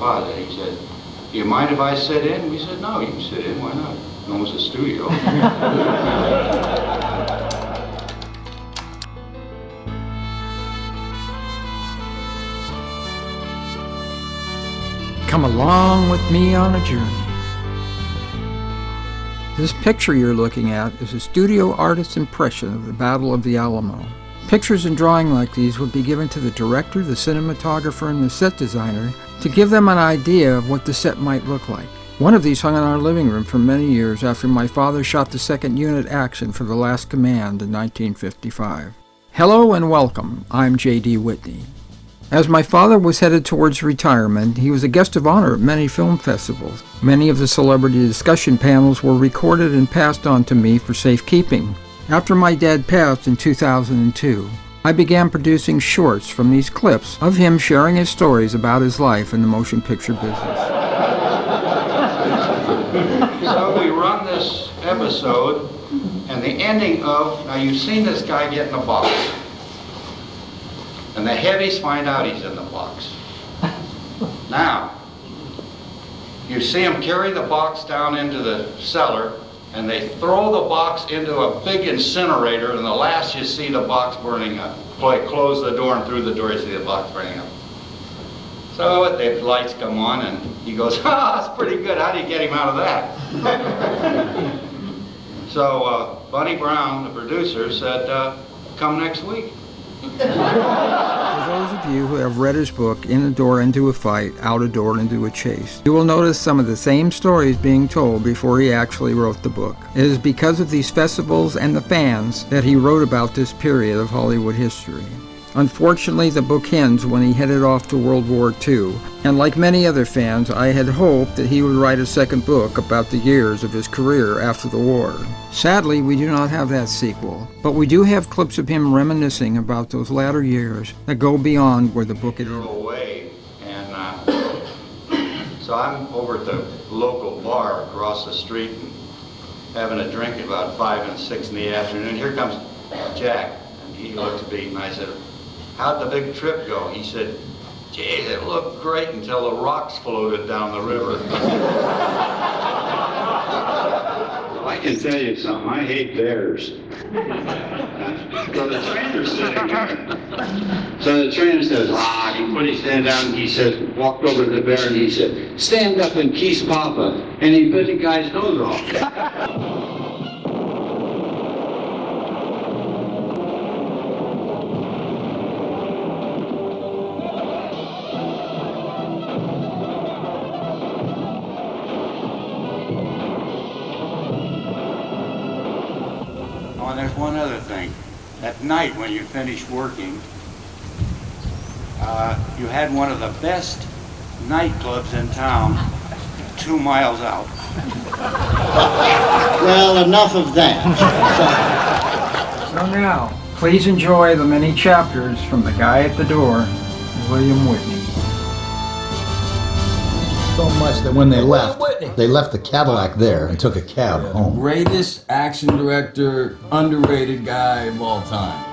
composite. He said, "Do you mind if I sit in?" We said, "No, you can sit in. Why not? No, it's a studio." Come along with me on a journey. This picture you're looking at is a studio artist's impression of the Battle of the Alamo. Pictures and drawing like these would be given to the director, the cinematographer, and the set designer to give them an idea of what the set might look like. One of these hung in our living room for many years after my father shot the 2nd Unit action for The Last Command in 1955. Hello and welcome. I'm J.D. Whitney. As my father was headed towards retirement, he was a guest of honor at many film festivals. Many of the celebrity discussion panels were recorded and passed on to me for safekeeping. After my dad passed in 2002, I began producing shorts from these clips of him sharing his stories about his life in the motion picture business. So we run this episode, and the ending of, now you've seen this guy get in a box. And the heavies find out he's in the box. Now, you see them carry the box down into the cellar, and they throw the box into a big incinerator, and the last you see the box burning up. Close the door, and through the door you see the box burning up. So the lights come on, and he goes, "Ah, that's pretty good. How do you get him out of that?" So Bunny Brown, the producer, said, "Come next week." For those of you who have read his book, In a Door into a Fight, Out a Door into a Chase, you will notice some of the same stories being told before he actually wrote the book. It is because of these festivals and the fans that he wrote about this period of Hollywood history. Unfortunately, the book ends when he headed off to World War II, and like many other fans, I had hoped that he would write a second book about the years of his career after the war. Sadly, we do not have that sequel, but we do have clips of him reminiscing about those latter years that go beyond where the book had ended. Away, and so I'm over at the local bar across the street and having a drink at about 5 and 6 in the afternoon. Here comes Jack, and he looks beat, and I said, "How'd the big trip go?" He said, "Geez, it looked great until the rocks floated down the river." I can tell you something, I hate bears. So the trainer's sitting there. So the trainer says, he put his hand down and he said, walked over to the bear and he said, "Stand up and kiss Papa." And he bit the guy's nose off. Oh, and there's one other thing. At night when you finish working, you had one of the best nightclubs in town 2 miles out. Well, enough of that. So now, please enjoy the many chapters from The Guy at the Door, William Witney. So much that when they left the Cadillac there and took a cab home. Greatest action director, underrated guy of all time.